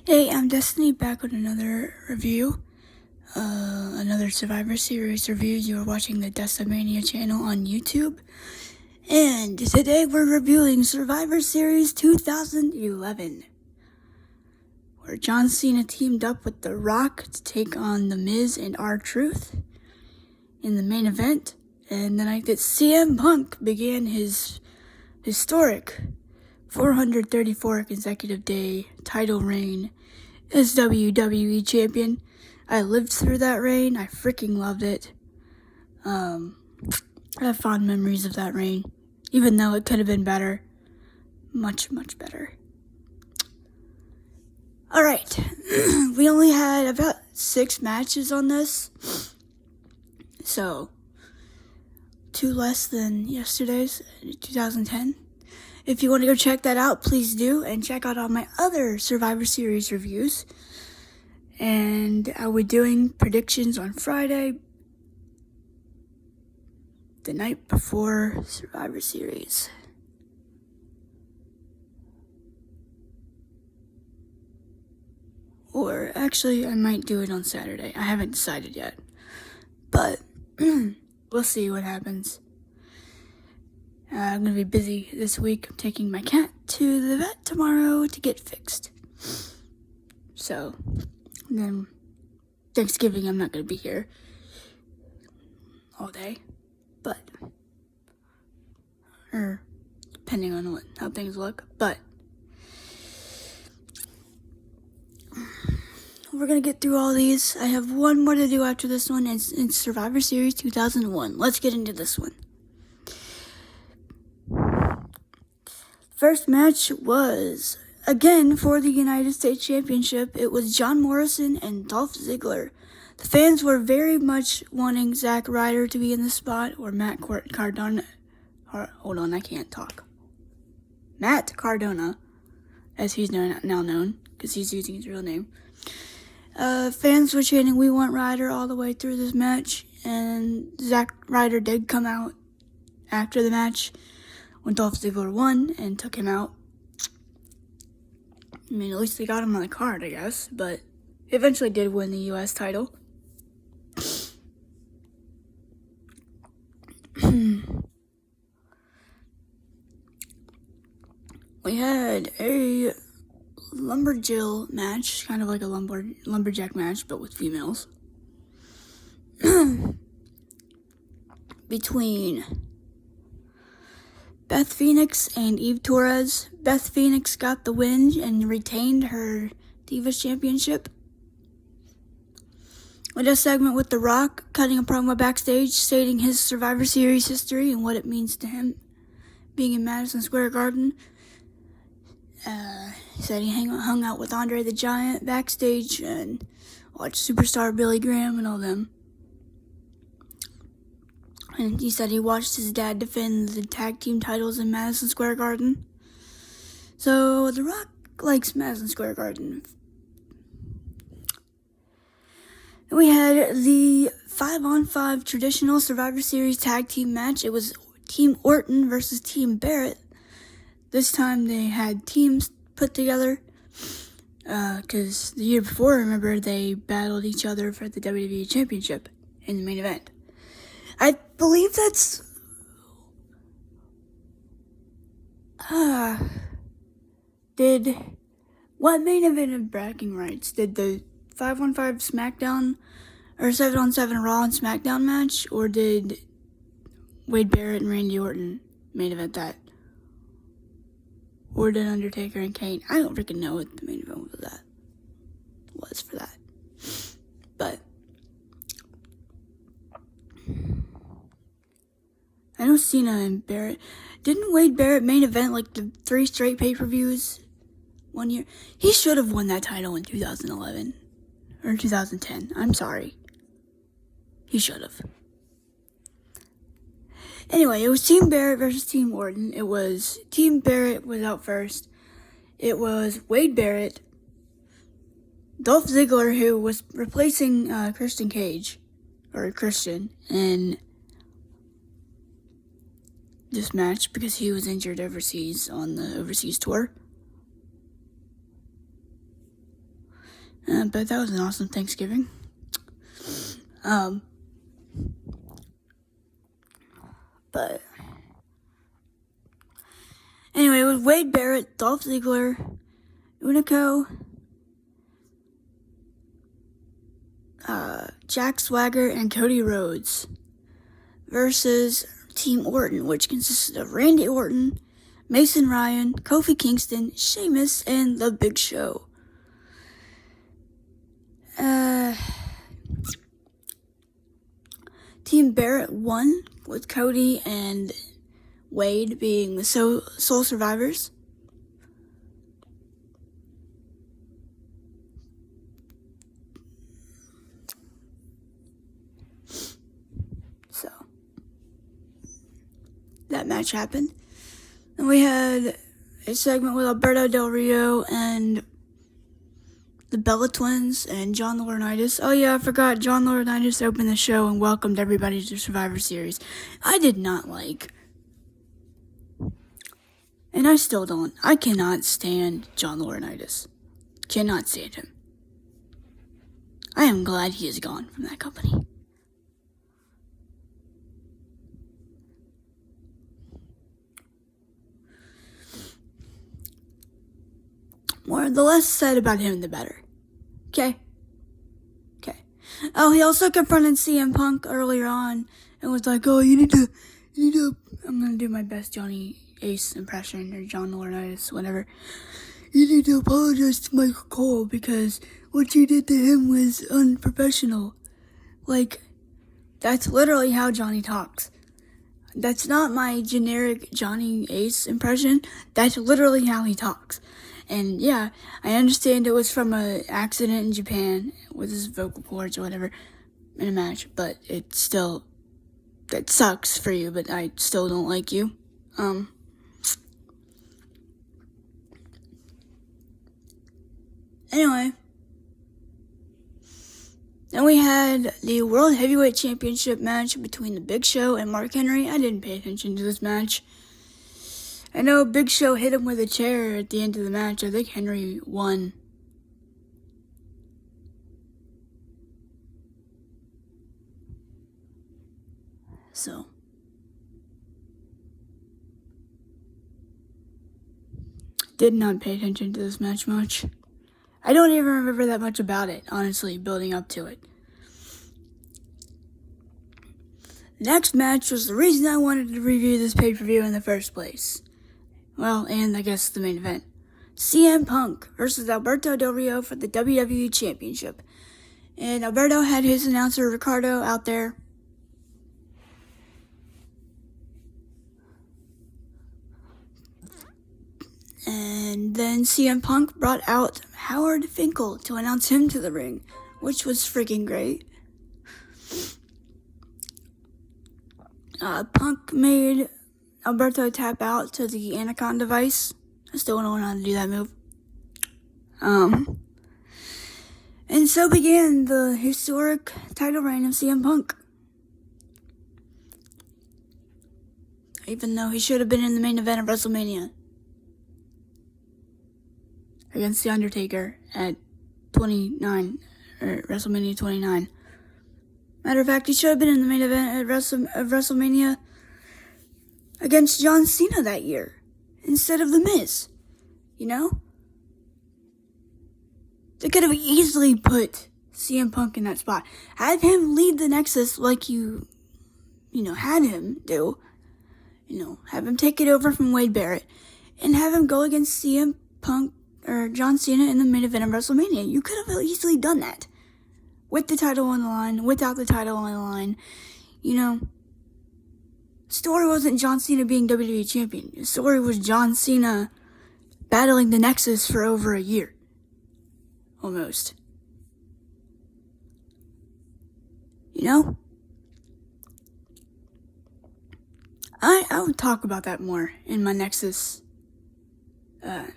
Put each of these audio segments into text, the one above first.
Hey, I'm Destiny, back with another review, another Survivor Series review. You are watching the Destamania channel on YouTube, and today we're reviewing Survivor Series 2011, where John Cena teamed up with The Rock to take on The Miz and R-Truth in the main event, and the night that CM Punk began his historic 434 consecutive day title reign as WWE champion. I lived through that reign. I freaking loved it. I have fond memories of that reign, even though it could have been better. Much, much better. Alright, we only had about 6 matches on this, so 2 less than yesterday's, 2010. If you want to go check that out, please do, and check out all my other Survivor Series reviews. And I'll be doing predictions on Friday, the night before Survivor Series. Or actually, I might do it on Saturday. I haven't decided yet, but we'll see what happens. I'm going to be busy this week. I'm taking my cat to the vet tomorrow to get fixed. So, then Thanksgiving, I'm not going to be here all day. But, or depending on how things look. But, we're going to get through all these. I have one more to do after this one. It's Survivor Series 2001. Let's get into this one. First match was, again, for the United States Championship. It was John Morrison and Dolph Ziggler. The fans were very much wanting Zack Ryder to be in the spot, or Matt Cardona. Hold on, I can't talk. Matt Cardona, as he's now known, because he's using his real name. Fans were chanting, "We want Ryder," all the way through this match, and Zack Ryder did come out after the match when Dolph Ziggler won and took him out. I mean, at least they got him on the card, I guess, but he eventually did win the U.S. title. We had a lumberjill match, kind of like a lumberjack match, but with females, between Beth Phoenix and Eve Torres. Beth Phoenix got the win and retained her Divas Championship. We had a segment with The Rock cutting a promo backstage, stating his Survivor Series history and what it means to him being in Madison Square Garden. He said he hung out with Andre the Giant backstage and watched Superstar Billy Graham and all them. And he said he watched his dad defend the tag team titles in Madison Square Garden. So, The Rock likes Madison Square Garden. And we had the 5-on-5 traditional Survivor Series tag team match. It was Team Orton versus Team Barrett. This time they had teams put together, because the year before, remember, they battled each other for the WWE Championship in the main event. I believe that's, what main event of bragging rights? Did the 5-on-5 SmackDown, or 7-on-7 Raw and SmackDown match, or did Wade Barrett and Randy Orton main event that? Or did Undertaker and Kane? I don't freaking know what the main event was for that. But I know Cena and Barrett. Didn't Wade Barrett main event like the 3 straight pay-per-views one year? He should have won that title in 2011. Or 2010. I'm sorry. He should have. Anyway, it was Team Barrett versus Team Orton. It was Team Barrett was out first. It was Wade Barrett, Dolph Ziggler, who was replacing Christian, in this match because he was injured overseas on the overseas tour. But that was an awesome Thanksgiving. But anyway, it was Wade Barrett, Dolph Ziggler, Unico, Jack Swagger, and Cody Rhodes versus Team Orton, which consisted of Randy Orton, Mason Ryan, Kofi Kingston, Sheamus, and The Big Show. Team Barrett won, with Cody and Wade being the sole survivors. So, that match happened. Then we had a segment with Alberto Del Rio and the Bella Twins and John Laurinaitis. Oh yeah, I forgot. John Laurinaitis opened the show and welcomed everybody to Survivor Series. I did not like. And I still don't. I cannot stand John Laurinaitis. Cannot stand him. I am glad he is gone from that company. The less said about him, the better. Okay. Oh, he also confronted CM Punk earlier on and was like, oh, you need to, I'm gonna do my best Johnny Ace impression, or John Laurinaitis, whatever. You need to apologize to Michael Cole because what you did to him was unprofessional. Like, that's literally how Johnny talks. That's not my generic Johnny Ace impression. That's literally how he talks. And yeah, I understand it was from an accident in Japan with his vocal cords or whatever in a match, but it still, that sucks for you, but I still don't like you. Anyway, then we had the World Heavyweight Championship match between the Big Show and Mark Henry. I didn't pay attention to this match. I know Big Show hit him with a chair at the end of the match. I think Henry won. So, did not pay attention to this match much. I don't even remember that much about it, honestly, building up to it. The next match was the reason I wanted to review this pay-per-view in the first place. Well, and I guess the main event. CM Punk versus Alberto Del Rio for the WWE Championship. And Alberto had his announcer Ricardo out there. And then CM Punk brought out Howard Finkel to announce him to the ring, which was freaking great. Punk made Alberto tap out to the Anaconda device. I still don't know how to do that move. And so began the historic title reign of CM Punk. Even though he should have been in the main event of WrestleMania. Against The Undertaker at 29, or WrestleMania 29. Matter of fact, he should have been in the main event of WrestleMania against John Cena that year, instead of The Miz. You know? They could have easily put CM Punk in that spot. Have him lead the Nexus like you had him do. Have him take it over from Wade Barrett. And have him go against CM Punk or John Cena in the main event of WrestleMania. You could have easily done that. With the title on the line, without the title on the line. Story wasn't John Cena being WWE Champion. The story was John Cena battling the Nexus for over a year. Almost. I would talk about that more in my Nexus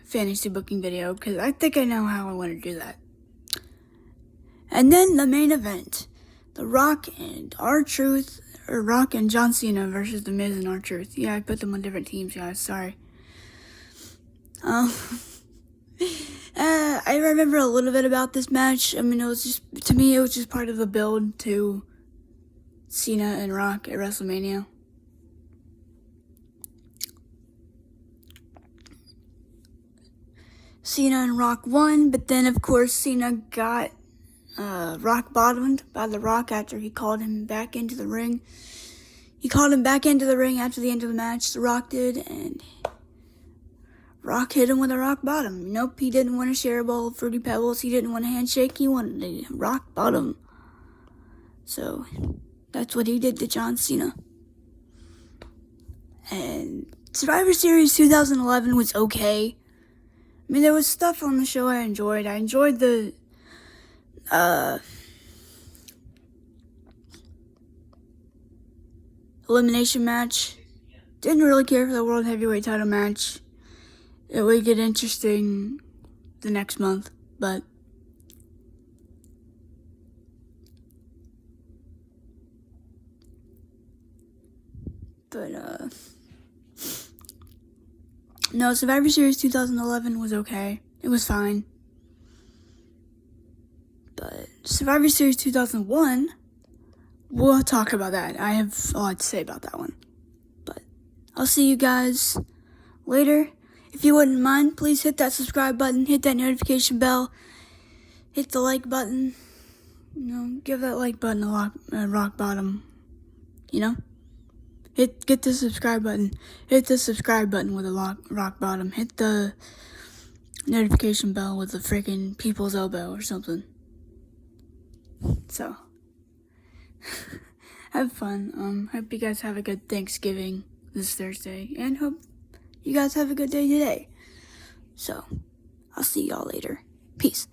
fantasy booking video, because I think I know how I want to do that. And then the main event. The Rock and R-Truth, or Rock and John Cena versus The Miz and R-Truth. Yeah, I put them on different teams, guys, sorry. And I remember a little bit about this match. I mean, it was just part of the build to Cena and Rock at WrestleMania. Cena and Rock won, but then of course Cena got rock bottomed by The Rock after he called him back into the ring. He called him back into the ring after the end of the match, The Rock did, and Rock hit him with a rock bottom. Nope, he didn't want to share a bowl of Fruity Pebbles. He didn't want a handshake. He wanted a rock bottom. So, that's what he did to John Cena. And Survivor Series 2011 was okay. I mean, there was stuff on the show I enjoyed. I enjoyed the elimination match. Didn't really care for the World Heavyweight title match. It would get interesting the next month, but no, Survivor Series 2011 was okay. It was fine. But Survivor Series 2001, we'll talk about that. I have a lot to say about that one. But I'll see you guys later. If you wouldn't mind, please hit that subscribe button, hit that notification bell, hit the like button. Give that like button a rock bottom. Get the subscribe button. Hit the subscribe button with a rock bottom. Hit the notification bell with a freaking people's elbow or something. So, have fun. Hope you guys have a good Thanksgiving this Thursday, and hope you guys have a good day today. So, I'll see y'all later. Peace.